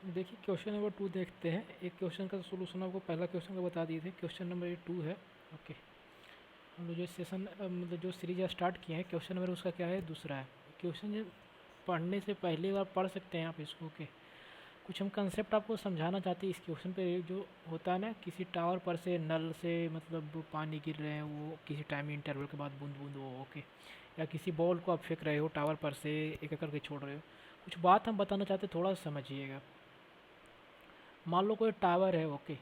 देखिए question number 2 देखते हैं। एक क्वेश्चन का सोल्यूशन आपको पहला क्वेश्चन का बता दिए थे। क्वेश्चन नंबर ये 2 है। ओके, हम लोग जो सेशन मतलब जो सीरीज स्टार्ट किए हैं, क्वेश्चन नंबर उसका क्या है, दूसरा है। क्वेश्चन जो पढ़ने से पहले बार पढ़ सकते हैं आप इसको। ओके, कुछ हम कंसेप्ट आपको समझाना चाहते हैं इस क्वेश्चन पे। जो होता है ना, किसी टावर पर से नल से मतलब पानी गिर रहे हैं, वो किसी टाइम इंटरवल के बाद बूंद बूंद वो। ओके, या किसी बॉल को आप फेंक रहे हो टावर पर से, एक एक करके छोड़ रहे हो। कुछ बात हम बताना चाहते हैं, थोड़ा सा समझिएगा। मान लो कोई टावर है। ओके,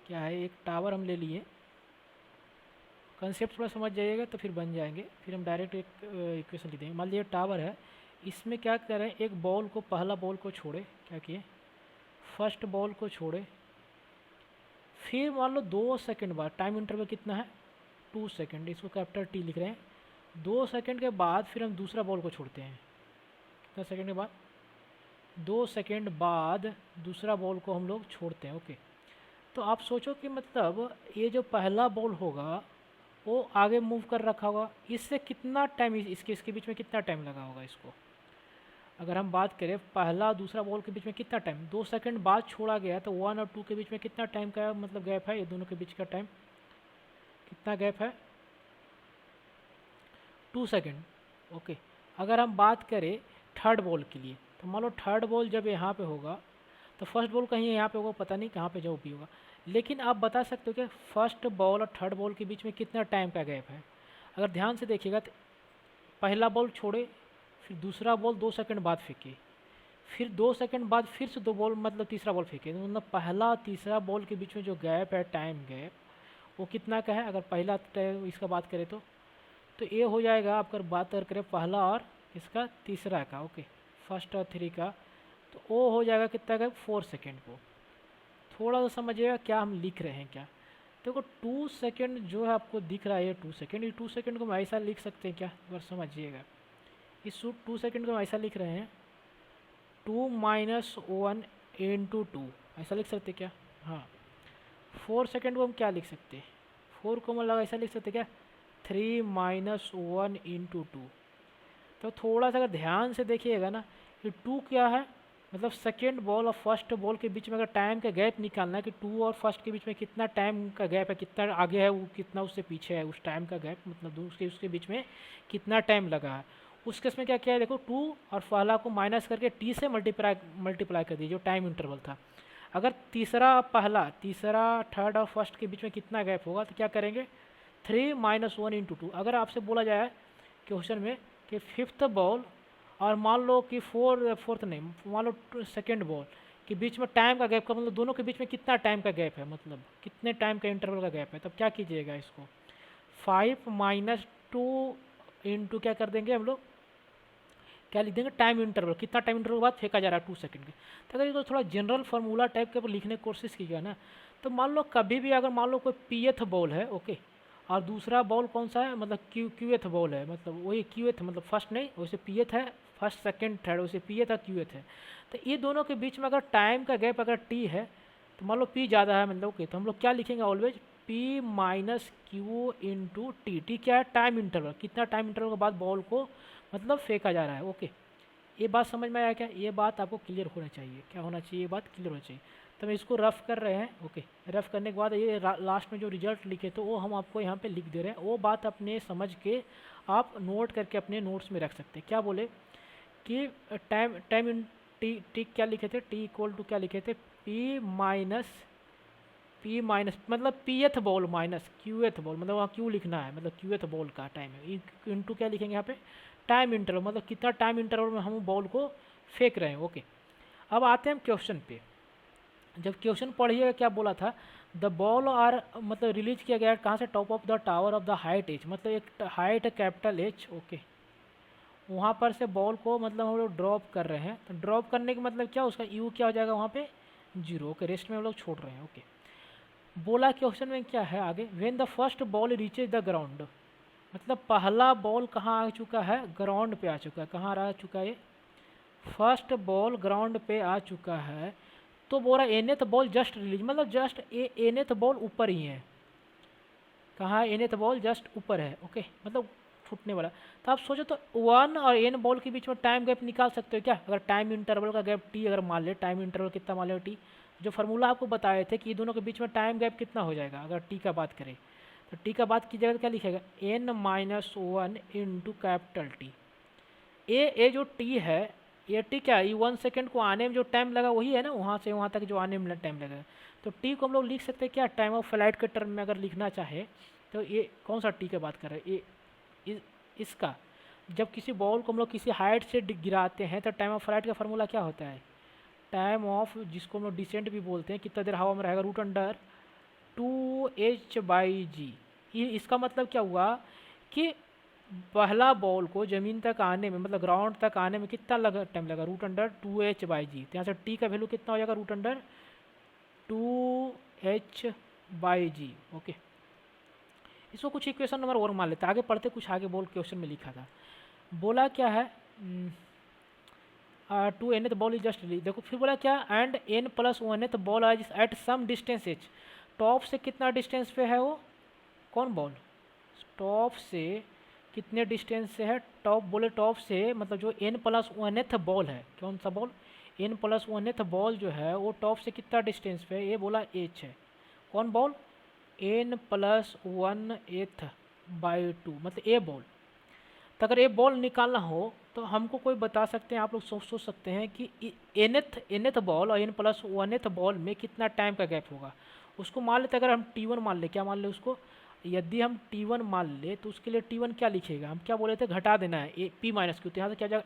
क्या है, एक टावर हम ले लिए। कंसेप्ट थोड़ा समझ जाइएगा तो फिर बन जाएंगे। फिर हम डायरेक्ट एक इक्वेशन लिख देंगे। मान लीजिए टावर है, इसमें क्या करें, एक बॉल को, पहला बॉल को छोड़े, क्या किए, फर्स्ट बॉल को छोड़े। फिर मान लो 2 सेकंड बाद, टाइम इंटरवल कितना है, 2 सेकंड, इसको कैपिटल टी लिख रहे हैं। 2 सेकंड के बाद फिर हम दूसरा बॉल को छोड़ते हैं। कितना सेकंड के बाद, 2 सेकंड बाद दूसरा बॉल को हम लोग छोड़ते हैं। ओके, तो आप सोचो कि मतलब ये जो पहला बॉल होगा वो आगे मूव कर रखा होगा, इससे कितना टाइम, इसके इसके बीच में कितना टाइम लगा होगा इसको। अगर हम बात करें पहला दूसरा बॉल के बीच में कितना टाइम, 2 सेकंड बाद छोड़ा गया, तो 1 और 2 के बीच में कितना टाइम का मतलब गैप है, ये दोनों के बीच का टाइम कितना गैप है, 2 सेकंड। ओके, अगर हम बात करें थर्ड बॉल के लिए, तो मान लो थर्ड बॉल जब यहाँ पे होगा, तो फर्स्ट बॉल कहीं यहाँ पे होगा, पता नहीं कहाँ पे जो भी होगा, लेकिन आप बता सकते हो कि फर्स्ट बॉल और थर्ड बॉल के बीच में कितना टाइम का गैप है। अगर ध्यान से देखिएगा तो पहला बॉल छोड़े, फिर दूसरा बॉल 2 सेकंड बाद फेंके, फिर 2 सेकंड बाद फिर से दो बॉल मतलब तीसरा बॉल फेंके, तो मतलब पहला तीसरा बॉल के बीच में जो गैप है, टाइम गैप, वो कितना का है। अगर पहला इसका बात करें तो ये हो जाएगा आपका, बात अगर करें पहला और इसका तीसरा का। ओके, फर्स्ट और थ्री का, तो वो हो जाएगा कितना का, 4 सेकेंड को। थोड़ा सा समझिएगा क्या हम लिख रहे हैं। क्या देखो, 2 सेकेंड जो है आपको दिख रहा है, ये 2 सेकेंड, ये 2 सेकेंड को हम ऐसा लिख सकते हैं क्या, एक बार समझिएगा। इस 2 सेकेंड को हम ऐसा लिख रहे हैं, 2 - 1 × 2, ऐसा लिख सकते क्या। हाँ, 4 सेकेंड को हम क्या लिख सकते हैं, 4 को मतलब ऐसा लिख सकते क्या, 3 - 1 × 2। तो थोड़ा सा अगर ध्यान से देखिएगा ना, कि 2 क्या है, मतलब सेकेंड बॉल और फर्स्ट बॉल के बीच में अगर टाइम का गैप निकालना है कि 2 और फर्स्ट के बीच में कितना टाइम का गैप है, कितना आगे है वो, कितना उससे पीछे है, उस टाइम का गैप मतलब उसके उसके बीच में कितना टाइम लगा है। उस केस में क्या किया है, देखो 2 और पहला को माइनस करके टी से मल्टीप्लाई कर दिए, जो टाइम इंटरवल था। अगर तीसरा पहला, तीसरा थर्ड और फर्स्ट के बीच में कितना गैप होगा, तो क्या करेंगे, 3 - 1 × 2। अगर आपसे बोला जाए क्वेश्चन में कि फिफ्थ बॉल और मान लो कि फोर्थ नहीं, मान लो सेकेंड बॉल के बीच में टाइम का गैप का मतलब दोनों के बीच में कितना टाइम का गैप है, मतलब कितने टाइम का इंटरवल का गैप है, तब क्या कीजिएगा, इसको 5 - 2 × क्या कर देंगे हम लोग, क्या लिख देंगे, टाइम इंटरवल, कितना टाइम इंटरवल बाद फेंका जा रहा है, 2 सेकंड के। तो अगर ये तो थोड़ा जनरल फार्मूला टाइप के ऊपर लिखने की कोशिश कीजिएगा ना, तो मान लो कभी भी अगर मान लो कोई पीएथ बॉल है। ओके, और दूसरा बॉल कौन सा है, मतलब क्यूएथ बॉल है, मतलब वही क्यूएथ, मतलब फर्स्ट नहीं, वैसे पीएथ है, फर्स्ट सेकंड थर्ड, वैसे पीएथ है क्यूएथ है। तो ये दोनों के बीच में अगर टाइम का गैप अगर टी है, तो मान लो पी ज़्यादा है मतलब, ओके, तो हम लोग क्या लिखेंगे always, P - Q × T। T क्या है, टाइम इंटरवल, कितना टाइम इंटरवल के बाद बॉल को मतलब फेंका जा रहा है। ओके, ये बात समझ में आया क्या, ये बात आपको क्लियर होना चाहिए, क्या होना चाहिए, ये बात क्लियर होना चाहिए। तो हम इसको रफ कर रहे हैं। ओके, रफ करने के बाद ये लास्ट में जो रिजल्ट लिखे तो वो हम आपको यहाँ पे लिख दे रहे हैं, वो बात अपने समझ के आप नोट करके अपने नोट्स में रख सकते हैं। क्या बोले कि time time in T T क्या लिखे थे, टी इक्वल टू क्या लिखे थे, पी माइनस मतलब पी एथ बॉल माइनस क्यू एथ बॉल, मतलब वहाँ क्यू लिखना है, मतलब क्यू एथ बॉल का टाइम है, इंटू क्या लिखेंगे यहाँ पे, टाइम इंटरवल, मतलब कितना टाइम इंटरवल में हम बॉल को फेंक रहे हैं। ओके, अब आते हैं हम क्वेश्चन पे। जब क्वेश्चन पढ़िएगा क्या बोला था, द बॉल आर मतलब रिलीज किया गया है कहाँ से, top of the tower of the height H, मतलब एक हाइट है कैपिटल एच। ओके, वहाँ पर से बॉल को मतलब हम लोग ड्रॉप कर रहे हैं, तो ड्रॉप करने का मतलब क्या, उसका यू क्या हो जाएगा वहाँ पे, 0। ओके, रेस्ट में हम लोग छोड़ रहे हैं। ओके, बोला क्वेश्चन में क्या है आगे, when the first ball reaches the ground, मतलब पहला बॉल कहाँ आ चुका है, ग्राउंड पे आ चुका है, कहाँ आ चुका है, फर्स्ट बॉल ग्राउंड पे आ चुका है। तो बोला एनेथ बॉल जस्ट रिलीज, मतलब जस्ट एनेथ बॉल ऊपर ही है, कहाँ एनेथ बॉल जस्ट ऊपर है। ओके, मतलब फूटने वाला। तो आप सोचो तो 1 और n बॉल के बीच में टाइम गैप निकाल सकते हो क्या? अगर टाइम इंटरवल का गैप t अगर मान ले, टाइम इंटरवल कितना मान ले t, जो फार्मूला आपको बताए थे कि दोनों के बीच में टाइम गैप कितना हो जाएगा अगर t का बात करें, तो t का बात की जगह क्या लिखेगा, n-1 इंटू कैपिटल T। ए जो t है, ये t क्या है, ये 1 सेकेंड को आने में जो टाइम लगा वही है ना, वहाँ से वहाँ तक जो आने में टाइम लगा। तो t को हम लोग लिख सकते हैं क्या, टाइम ऑफ फ्लाइट के टर्म में अगर लिखना चाहे तो ये कौन सा t की बात कर रहे हैं, ये इसका। जब किसी बॉल को हम लोग किसी हाइट से गिराते हैं तो टाइम ऑफ फ्लाइट का फार्मूला क्या होता है, टाइम ऑफ, जिसको हम लोग डिसेंट भी बोलते हैं, कितना देर हवा में रहेगा, √2h/g। इसका मतलब क्या हुआ कि पहला बॉल को ज़मीन तक आने में, मतलब ग्राउंड तक आने में कितना लगा, टाइम लगा, √2h/g। तो यहाँ से t का वैल्यू कितना हो जाएगा, √2h/g। ओके, इसको कुछ इक्वेशन नंबर और मान लेते हैं, आगे पढ़ते कुछ आगे बॉल क्वेश्चन में लिखा था। बोला क्या है, to n ball is just release, देखो फिर बोला क्या, and n+1 ball is at some distance h। Top से कितना डिस्टेंस पे है वो, कौन बॉल, टॉप से कितने डिस्टेंस से है, टॉप बोले टॉप से मतलब जो n+1 बॉल है, कौन सा बॉल, n+1 बॉल जो है वो टॉप से कितना डिस्टेंस पे है, ये बोला h है, कौन बॉल, n+1/2 मतलब ए बॉल। तो अगर ए बॉल निकालना हो तो हमको कोई बता सकते हैं, आप लोग सोच सकते हैं कि nth बॉल और n+1 बॉल में कितना टाइम का गैप होगा। उसको मान लेते, अगर हम t1 मान ले, क्या मान ले उसको, यदि हम t1 मान ले तो उसके लिए t1 क्या लिखेगा, हम क्या बोले थे, घटा देना है p माइनस q, तो यहाँ से क्या जाएगा,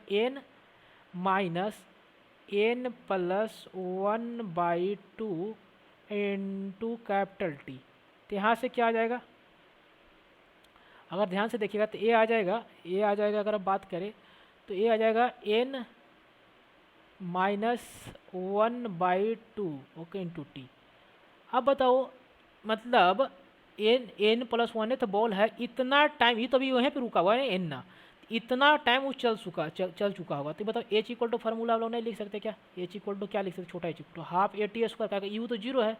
n-n+1/2 इंटू कैपिटल T। तो यहाँ से क्या आ जाएगा, अगर ध्यान से देखिएगा तो a आ जाएगा, अगर आप बात करें तो a आ जाएगा n-1/2 ओके इंटू T। अब बताओ, मतलब n+1 तो बॉल है, इतना टाइम, ये तो अभी वहीं पे रुका हुआ है n ना, इतना टाइम वो चल चुका होगा। तो बताओ h इक्वल टू फार्मूला हम लोग नहीं लिख सकते क्या, h इक्वल टू क्या लिख सकते, छोटा h equal to half AT², क्या u तो 0 है,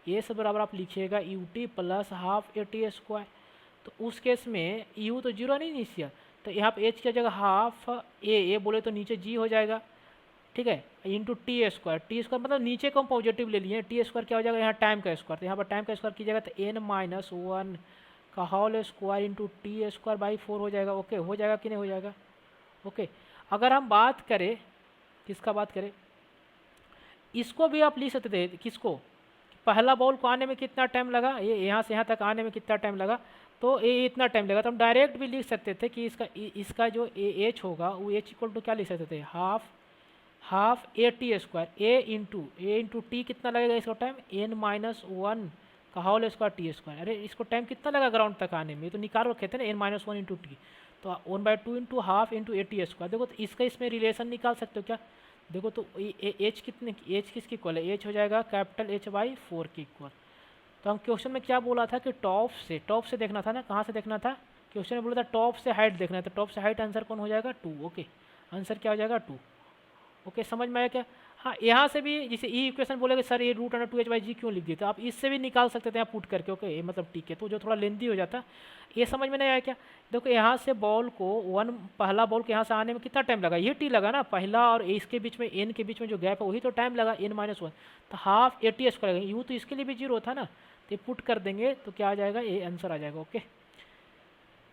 ए से बराबर आप लिखिएगा ut प्लस हाफ AT²। तो उस केस में u तो 0 नहीं निश्चय, तो यहाँ पे h की जगह हाफ ए बोले तो नीचे g हो जाएगा, ठीक है, इंटू T² मतलब नीचे को हम पॉजिटिव ले लिए, T² क्या हो जाएगा, यहाँ टाइम का स्क्वायर, तो यहाँ पर टाइम का स्क्वायर कीजिएगा तो n-1 का होल स्क्वायर इंटू T²/4 हो जाएगा। ओके, हो जाएगा कि नहीं हो जाएगा, ओके। अगर हम बात करें, किसका बात करें, इसको भी आप लिख सकते थे, किसको, पहला बॉल को आने में कितना टाइम लगा, ये यहाँ से यहाँ तक आने में कितना टाइम लगा, तो ये इतना टाइम लगा, तो हम डायरेक्ट भी लिख सकते थे कि इसका जो h होगा वो h इक्वल टू क्या लिख सकते थे, हाफ AT², ए इंटू टी कितना लगेगा इसको टाइम, n-1 का होल स्क्वायर T²। अरे इसको टाइम कितना लगा ग्राउंड तक आने में, तो निकाल रखे थे ना, n-1 इंटू टी, तो 1/2 इंटू हाफ इंटू AT²। देखो तो इसका इसमें रिलेशन निकाल सकते हो क्या, देखो तो h कितने, h किसकी इक्वल है, h हो जाएगा कैपिटल H/4 की इक्वल। तो हम क्वेश्चन में क्या बोला था कि टॉप से देखना था ना, कहाँ से देखना था, क्वेश्चन में बोला था टॉप से हाइट देखना है, तो टॉप से हाइट आंसर कौन हो जाएगा, 2। ओके, आंसर क्या हो जाएगा, 2। ओके, समझ में आया क्या। हाँ, यहाँ से भी जैसे ई इक्वेशन बोलेगा सर ये √2h/g क्यों लिख दिए, तो आप इससे भी निकाल सकते थे यहाँ पुट करके, ओके, ये मतलब ठीक है, तो जो थोड़ा लेंदी हो जाता, ये समझ में नहीं आया क्या। देखो यहाँ से बॉल को पहला बॉल के यहाँ से आने में कितना टाइम लगा, ये t लगा ना, पहला और इसके बीच में n के बीच में जो गैप है वही तो टाइम लगा, n-1, तो हाफ AT², यू तो इसके लिए भी 0 था ना, तो पुट कर देंगे तो क्या आ जाएगा, ये आंसर आ जाएगा। ओके,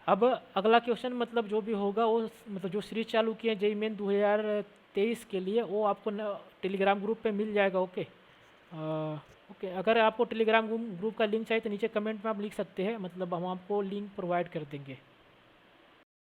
अब अगला क्वेश्चन मतलब जो भी होगा वो, मतलब जो सीरीज चालू किए जेईई मेन 2023 के लिए, वो आपको टेलीग्राम ग्रुप पे मिल जाएगा। ओके, ओके, अगर आपको टेलीग्राम ग्रुप का लिंक चाहिए तो नीचे कमेंट में आप लिख सकते हैं, मतलब हम आपको लिंक प्रोवाइड कर देंगे।